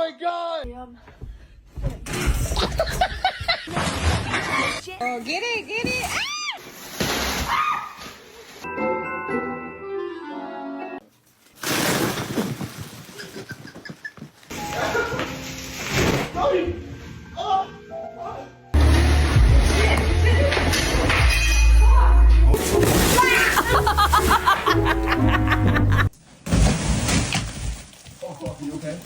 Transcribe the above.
my god! Oh, get it, get it! Are you okay?